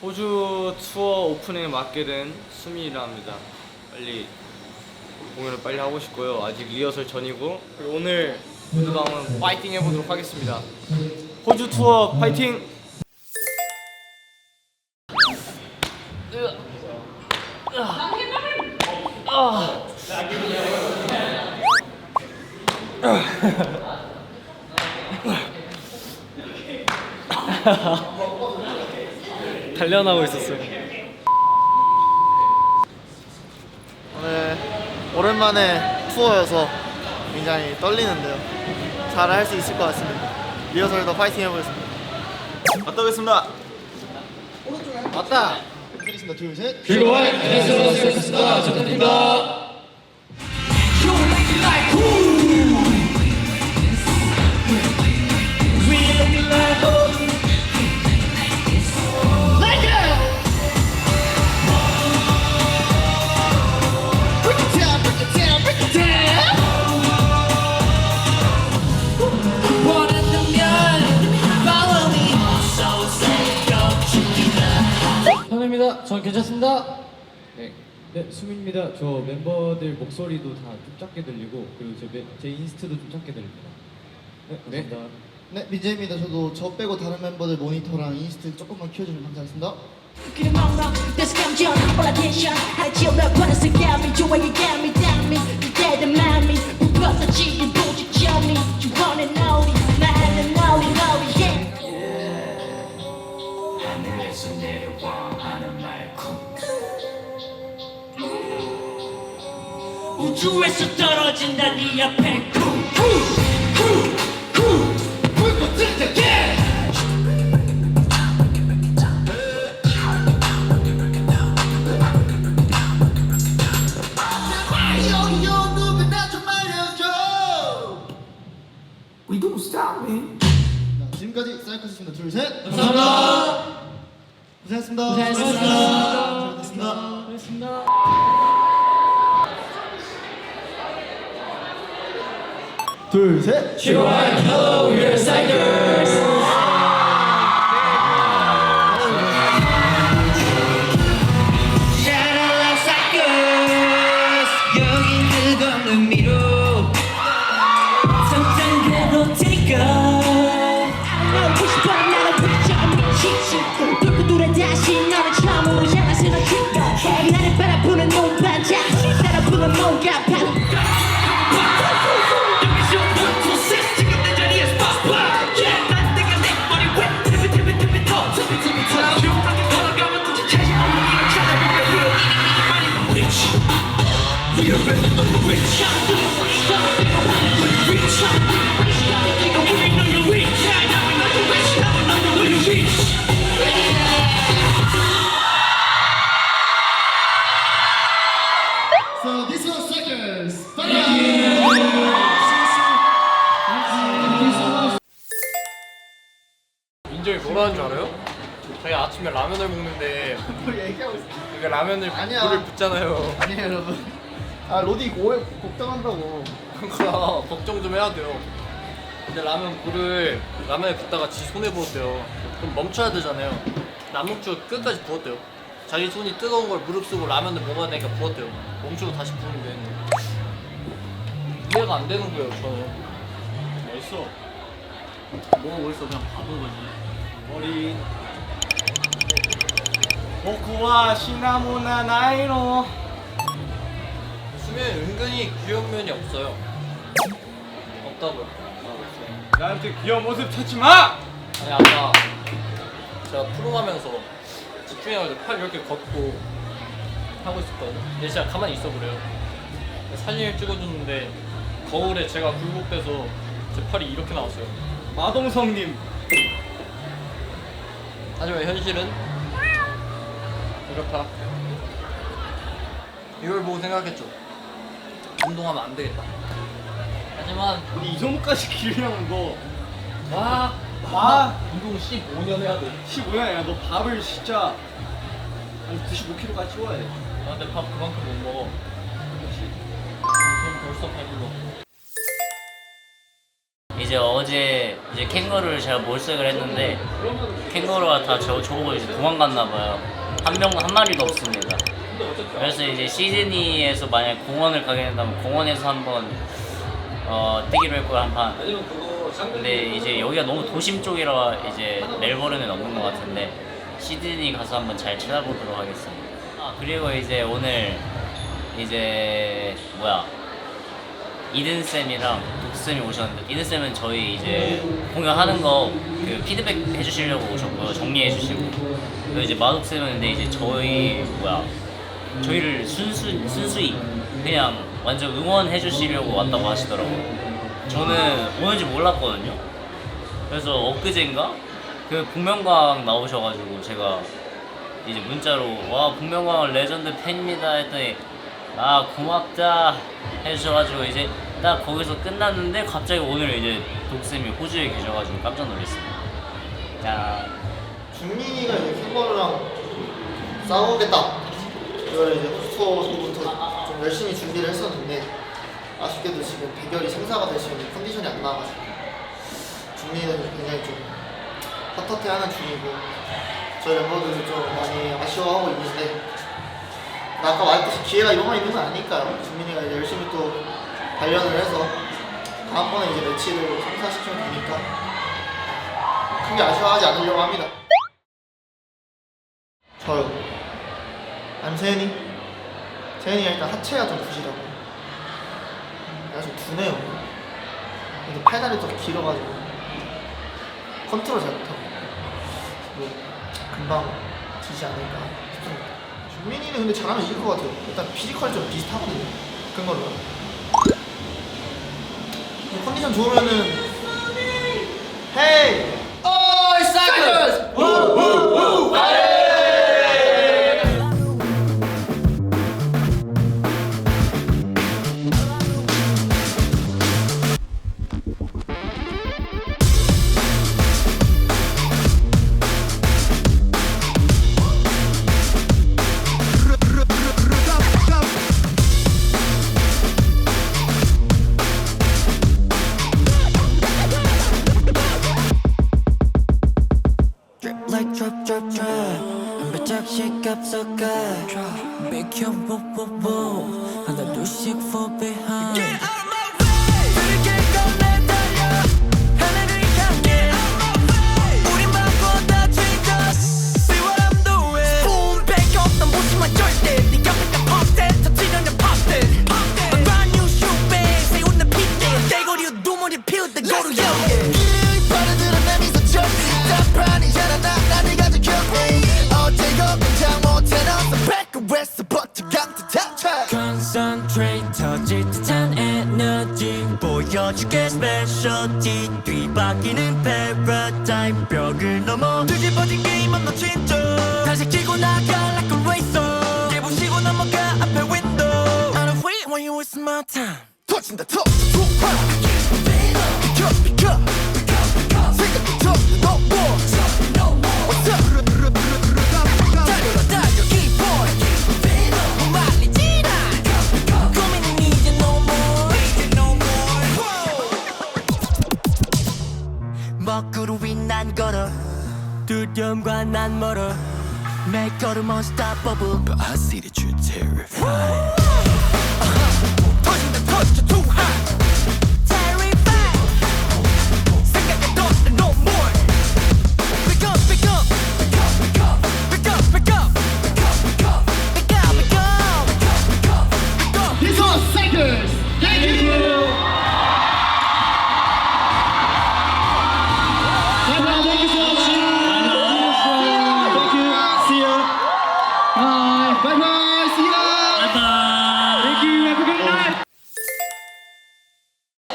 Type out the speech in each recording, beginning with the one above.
호주 투어 오프닝에 맡게 된 수민이라 합니다. 빨리 공연을 빨리 하고 싶고요. 아직 리허설 전이고, 그리고 오늘 모두가 한번 파이팅 해보도록 하겠습니다. 호주 투어 파이팅! 단련하고 있었어요. 오늘 오랜만에 투어여서 굉장히 떨리는데요. 잘 할 수 있을 것 같습니다. 리허설도 파이팅 해보겠습니다. 갔다 오겠습니다. 왔다! 드리겠습니다. 둘, 셋. 현우입니다. 전 괜찮습니다. 네, 수민입니다. 저 멤버들 목소리도 다 좀 작게 들리고 그리고 제 인스트도 좀 작게 들립니다. 네, 감사합니다. 네, 민재입니다. 저도 저 빼고 다른 멤버들 모니터랑 인스트 조금만 키워주면 감사하겠습니다. 우주에서 떨어진다 네 앞에 We don't stop, man. 지금까지 사이코스입니다. 둘, 셋. 감사합니다. 고생했습니다. 고생했습니다. 둘, 셋. Hello, we're Psychers. 나를 바라보는 눈반짝 따라부는 뭔가 지금 내 자리에 스팟 난 내가 내 머리 왜 티비티비 더 조용하게 걸어가면 굳이 찾지 않는 이런 찾아보면 많이 rich We are ready to rich 이거 we know you rich Now we know you rich Now we know you rich So this was Psychers. 민정이 뭐라 하는 줄 알아요? 저희 아침에 라면을 먹는데 뭐 얘기하고 있어. 이게 라면을 아니야. 물을 붓잖아요. 아니에요, 여러분. 아, 로디 오해 걱정한다고. 그러니까 걱정 좀 해야 돼요. 근데 라면에 붓다가 지 손에 부었대요. 그럼 멈춰야 되잖아요. 안 멈추고 끝까지 부었대요. 자기 손이 뜨거운 걸 무릅쓰고 라면을 먹어야 되니까 부었대요. 멈추고 다시 부는데 이해가 안 되는 거예요. 저는 멋있어. 뭐가 멋있어? 그냥 바본 거지. 머리 보쿠와 시나모나 나이로. 수면 은근히 귀여운 면이 없어요. 없다고요. 나한테 귀여운 모습 찾지 마! 아니 아까 제가 프로하면서 집중해가지고 팔 이렇게 걷고 하고 있었거든요. 근데 진짜 가만히 있어 그래요. 사진을 찍어줬는데 거울에 제가 굴곡돼서 제 팔이 이렇게 나왔어요. 마동석님. 하지만 현실은 이렇다. 이걸 보고 생각했죠. 운동하면 안 되겠다. 하지만 이 정도까지 기르려면 너 운동 15년 해야 돼. 15년이야. 너 밥을 진짜 한 95kg까지 찌워야 돼. 아, 근데 밥 그만큼 못 먹어. 그럼 벌써 배불러. 이제 어제 이제 캥거루를 제가 몰색을 했는데 캥거루가 다 저보고 이제 도망갔나 봐요. 한 마리도 없습니다. 그래서 이제 시드니에서 만약 공원을 가게 된다면 공원에서 한번 뛰기로 했고요, 한 판. 근데 이제 여기가 너무 도심 쪽이라 이제 멜버른은 없는 것 같은데 시드니 가서 한번 잘 찾아보도록 하겠습니다. 그리고 이제 오늘 이제 이든 쌤이랑 독 쌤이 오셨는데 이든 쌤은 저희 이제 공연하는 거 그 피드백 해주시려고 오셨고요, 정리해 주시고. 그리고 이제 마독 쌤은 근데 이제 저희를 순수히 그냥 완전 응원해 주시려고 왔다고 하시더라고요. 저는 오는지 몰랐거든요. 그래서 엊그제인가 그 복면가왕 나오셔가지고 제가 이제 문자로 와 복면가왕 레전드 팬입니다 했더니 아 고맙다 해주셔가지고 이제 딱 거기서 끝났는데 갑자기 오늘 이제 독쌤이 호주에 계셔가지고 깜짝 놀랐습니다. 짠. 준민이가 이제 캥거루랑 싸우겠다. 이걸 이제 호스토부터 좀 열심히 준비를 했었는데 아쉽게도 지금 대결이 생사가 될 수 있는 컨디션이 안 나와가지고 준민이는 굉장히 좀 헛헛해하는 중이고 저희 멤버들도 좀 많이 아쉬워하고 있는데 아까 말했듯이 기회가 이번만 있는 건 아니니까요. 준민이가 이제 열심히 또 단련을 해서 다음번에 이제 매치를 성사시키면 되니까 크게 아쉬워하지 않으려고 합니다. 저요. 아니면 세은이? 세은이가 일단 하체가 좀 부실하고 얘가 좀 둔해요. 근데 팔다리 더 길어가지고 컨트롤 잘 못하고 뭐 금방 지지 않을까 싶습니다. 준민이는 근데 잘하면 이길 것 같아요. 일단 피지컬이 좀 비슷하거든요. 큰 걸로. 컨디션 좋으면은 헤이! 어이 사이클스! Like drop drop drop 한 발짝씩 앞서가 Make you move move move 하나 둘씩 fall behind Get out of my way 들길 꺼내 달려 하늘을 향해 우린 바보다 Jesus See what I'm doing Boom back up 난 무심한 절대 네 옆에 다 pop that 터치려는 pop that A brand new shoe bag 세우는 핏대 대거리 눈물이 피울 때 고루 연계 빠르들은 내 미소 절대 다 프라니잖아 나를 가득해 어제가 공장 못해 넌 백그레스 버튼 강타 탑차 Concentrate 터질 듯한 에너지 보여줄게 스페셜티 뒤바뀌는 패러다임 벽을 넘어 뒤집어진 게임은 너 진짜 다시 끼고 나가 like a racer 길 부시고 넘어가 앞에 window I don't wait when you waste my time 터진다 터져 비켜 비켜 생각부터 no more What's up 달려라 달려 keep on 못 말리지 나 고민은 이제 no more 먹구름 위 난 걸어 두려움과 난 멀어 내 걸음 unstoppable But I see that you're terrified 터진다 터져 too high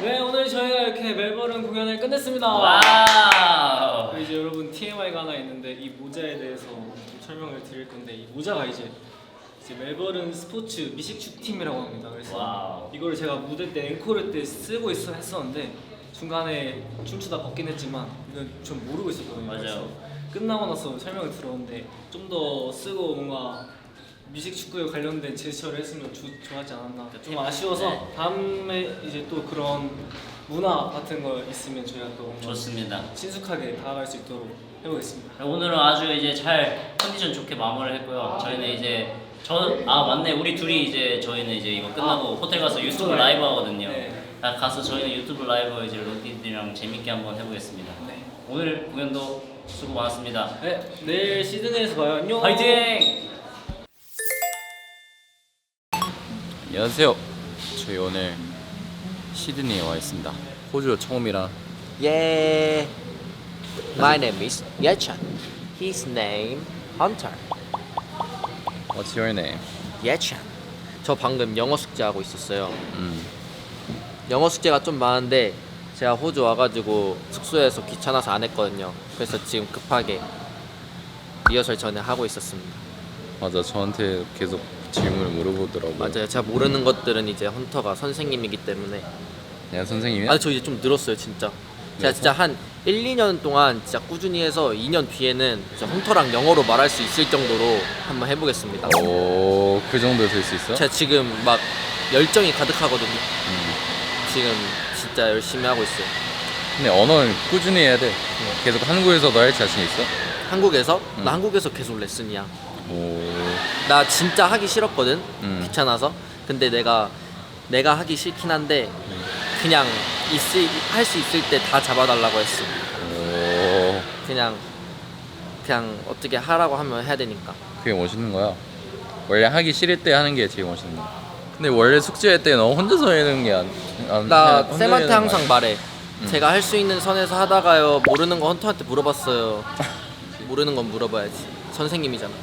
네, 오늘 저희가 이렇게 멜버른 공연을 끝냈습니다. 와우. 이제 여러분 TMI가 하나 있는데 이 모자에 대해서 좀 설명을 드릴 건데 이 모자가 이제 멜버른 스포츠 미식축 팀이라고 합니다. 그래서 와우. 이걸 제가 무대 때 앵콜 때 쓰고 했었는데 중간에 춤추다 벗긴 했지만 이건 좀 모르고 있었거든요. 맞아요. 그래서 끝나고 나서 설명을 들었는데 좀 더 쓰고 뭔가 뮤직 축구에 관련된 제스처를 했으면 좋았지 않았나 좀 아쉬워서 네. 다음에 이제 또 그런 문화 같은 거 있으면 저희가 또 좋습니다. 친숙하게 다가갈 수 있도록 해보겠습니다. 오늘은 아주 이제 잘 컨디션 좋게 마무리를 했고요. 저희는 이제 맞네, 우리 둘이 이제 저희는 이제 이거 끝나고 호텔 가서 유튜브 라이브 하거든요. 네. 가서 저희는 유튜브 라이브 이제 런디들이랑 재밌게 한번 해보겠습니다. 네. 오늘 공연도 수고 많았습니다. 네, 내일 시드니에서 봐요. 안녕. 화이팅! 안녕하세요. 저희 오늘 시드니에 와 있습니다. 호주 처음이라. Yeah. My name is Yechan. His name Hunter. What's your name? Yechan. 저 방금 영어 숙제하고 있었어요. 영어 숙제가 좀 많은데 제가 호주 와가지고 숙소에서 귀찮아서 안 했거든요. 그래서 지금 급하게 리허설 전에 하고 있었습니다. 맞아, 저한테 계속 질문을 물어보더라고. 맞아요. 제가 모르는 것들은 이제 헌터가 선생님이기 때문에. 야, 선생님이야? 아니 저 이제 좀 늘었어요 진짜. 제가 진짜 한 1, 2년 동안 진짜 꾸준히 해서 2년 뒤에는 진짜 헌터랑 영어로 말할 수 있을 정도로 한번 해보겠습니다. 오, 그 정도 될 수 있어? 제가 지금 막 열정이 가득하거든요. 지금 진짜 열심히 하고 있어요. 근데 언어는 꾸준히 해야 돼. 계속 한국에서도 할 자신 있어? 한국에서? 나 한국에서 계속 레슨이야. 오, 나 진짜 하기 싫었거든. 귀찮아서. 근데 내가 하기 싫긴 한데 그냥 할 수 있을 때 다 잡아달라고 했어. 오, 그냥 어떻게 하라고 하면 해야 되니까. 그게 멋있는 거야. 원래 하기 싫을 때 하는 게 제일 멋있는 거야. 근데 원래 숙제할 때 너 혼자서 하는 게 나 혼자 쌤한테 하는 항상 거 말해. 제가 할 수 있는 선에서 하다가요 모르는 거 헌터한테 물어봤어요. 모르는 건 물어봐야지. 선생님이잖아.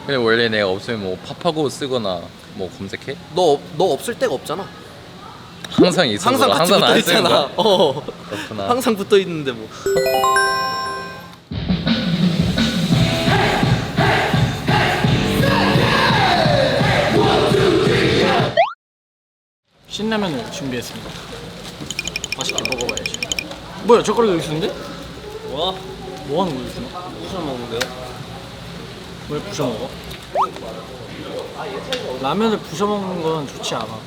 근데 원래 내가 없으면 뭐 팝하고 쓰거나 뭐 검색해? 너 없을 데가 없잖아. 항상 있어. 항상 같이 붙어 안 쓰는 있잖아. 거야? 그렇구나. 항상 붙어 있는데 뭐. 신라면을 준비했습니다. 맛있게 먹어봐야지. 뭐야, 젓가락 여기 있는데? 뭐야? 뭐 하는 거야, 지금? 부셔 먹는데요? 왜 부셔 먹어? 라면을 부셔 먹는 건 좋지 않아.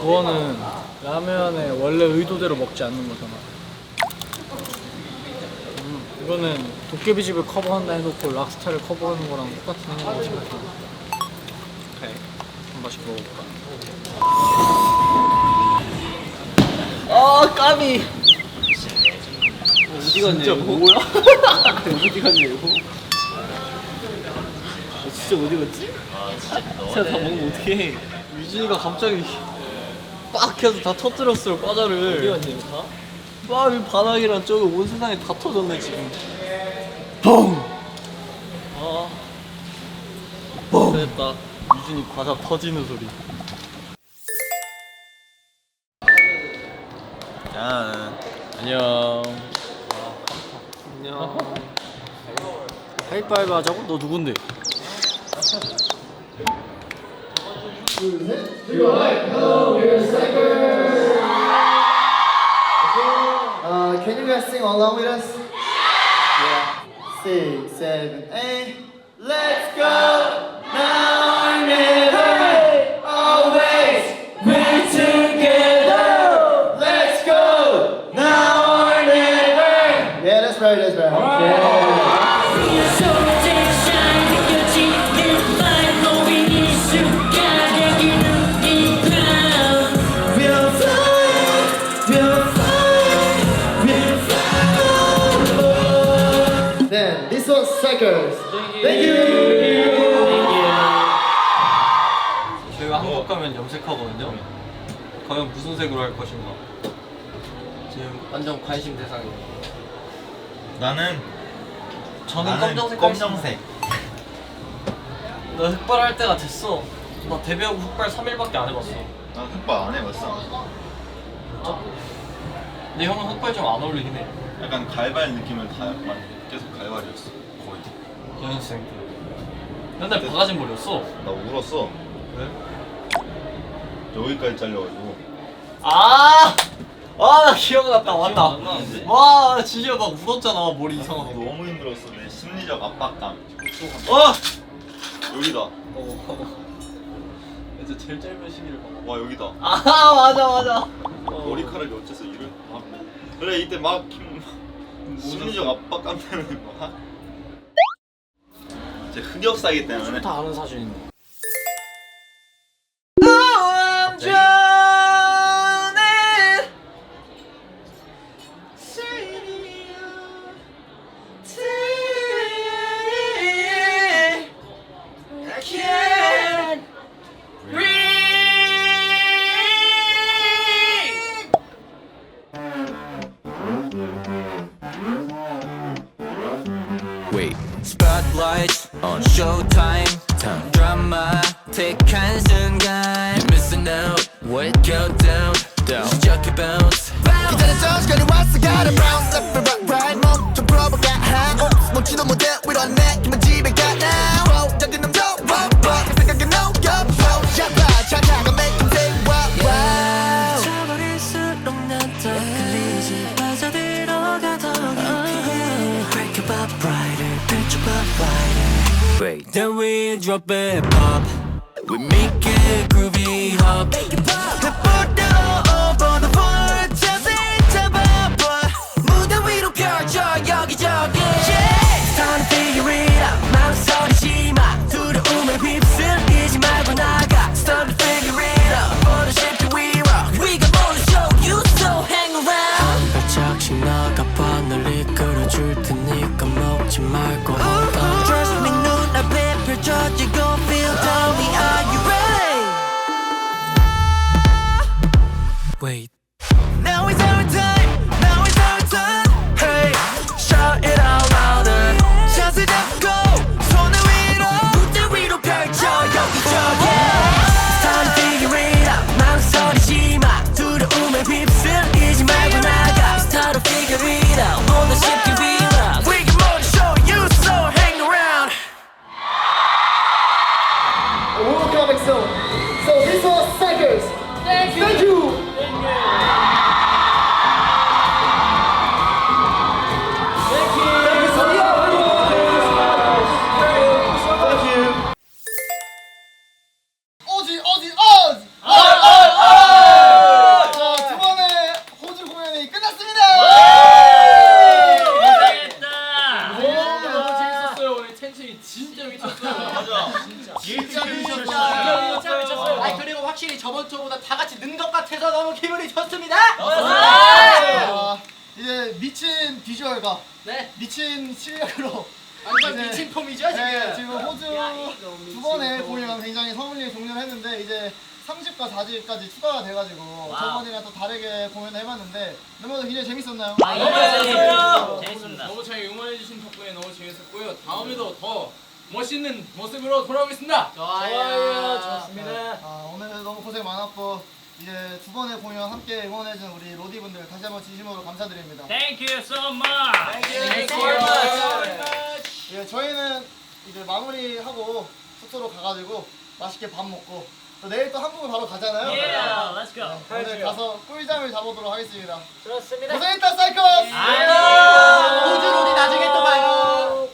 그거는 라면의 원래 의도대로 먹지 않는 거잖아. 이거는 도깨비집을 커버한다 해놓고 락스타를 커버하는 거랑 똑같은 거라고 생각해. 오케이. 한번 맛있게 먹어볼까? 아, 까비. 어디 갔냐? 진짜 뭐야? 어디 갔냐고? 진짜 어디 갔지? 진짜 다 먹으면 어떡해? 유진이가 갑자기 빡 해서 다 터뜨렸어요, 과자를. 어디 갔냐고 다? 빡, 바닥이랑 저기 온 세상에 다 터졌네 지금. 뻥! 아, 뻥! 됐다. 유진이 과자 터지는 소리. 안녕. 안녕. 하이파이브 하자고? 너 누군데? Can you guys sing along with us? Yeah. 6, 7, 8. Let's go now or never. Always we're together. Let's go now or never. Yeah, that's right. That's right. Yeah. Then this was Psychers. Thank you. 저희가 한국 가면 염색하거든요. 과연 무슨 색으로 할 것인가? 지금 완전 관심 대상이에요. 저는 검정색. 검정색. 나 흑발 할 때가 됐어. 나 데뷔하고 흑발 3일밖에 안 해봤어. 난 흑발 안 해봤어. 진짜? 근데 형은 흑발 좀 안 어울리긴 해. 약간 갈발 느낌을 다 약간 계속 갈발이었어. 거의. 연습생 때. 맨날 바가지 머리였어. 나 울었어. 왜? 여기까지 잘려가지고. 아, 나 기억났다. 맞다. 와, 진짜 막 울었잖아. 머리 이상하고. 너무 힘들었어. 내 심리적 압박감. 여기다. 이제 제일 짧은 시기를 봐. 와 여기다. 아, 맞아. 머리카락이 어째서 이런 그래 이때 막 심리적 압박감 때문에 막 제 흑역사이기 때문에 다 아는 사실인데. Wait, spotlights on showtime. 드라마틱한 순간 You're missing out. What? Countdown. 시작해 bounce. 기다렸던 시간이 왔어. Gotta bounce left and right. 멈춰 풀어볼까? 멈추도 못해. We don't make it. 집에 가 now. 작은 놈도 생각에 no go. 잡아 make them say wow. 쳐버릴수록 난 더 끌리지. 빠져들어가 더 깊이. Break it up brighter. 빛쳐봐 brighter. Wait, then we drop it pop. We make it groovy hop. Make it pop. The photo over the floor. 자세히 잡아봐. 무대 위로 펼쳐 여기저기. It's time to figure it out. 망설이지 마. 두려움을 휩쓸리지 말고 나가. It's time to figure it out. For the ship that we rock. We got more to show you, so hang around. 한 발짝씩 나가봐. 널 이끌어줄 테니까 먹지 말고 hold on. Trust me 눈앞에 펼쳐지고 feel down the are you ready? Wait. Now is our time. Now is our time. Hey, shout it out louder. 샷을 잡고 손을 위로 무대 위로 펼쳐 여기저기. It's time to figure it out. 망설이지 마. 두려움에 휩쓸리지 말고 나가. It's time to figure it out. 모두 쉽게 빌어. We got more to show you, so hang around. World Comic Zone. So this was Psychers. Thank you. 자, 두 번의 호주 공연이 끝났습니다. 너무 재밌었어요. 오늘 텐션이 진짜 미쳤어요. 진짜 미쳤어요. 아 그리고 확실히 저번 주보다 다 같이 는 것 같아서 너무 기분이 좋습니다. 이제 미친 비주얼과 네. 미친 실력으로 완전 이제- 미친 폼이죠 지금. 네, 지금 호주 두 번의 공연 굉장히 성훈리 종료를 했는데 이제 3집과 4집까지 추가가 돼가지고 저번이랑 또 다르게 공연을 해봤는데 멤버들 굉장히 재밌었나요? 너무 재밌었어요. 재밌습니다. 너무 잘 응원해주신 덕분에 너무 재밌었고요. 다음에도 더 멋있는 모습으로 돌아오겠습니다. 좋아요. 좋습니다. 오늘 너무 고생 많았고 이제 두 번의 공연 함께 응원해준 우리 로디분들 다시 한번 진심으로 감사드립니다. Thank you so much. Thank you very much. 예, 저희는 이제 마무리하고 숙소로 가가지고 맛있게 밥 먹고 또 내일 또 한국을 바로 가잖아요. Yeah, let's go. 오늘 가서 꿀잠을 자보도록 하겠습니다. 좋습니다. 고생했다 사이코스! 호주 로디 나중에 또 봐요.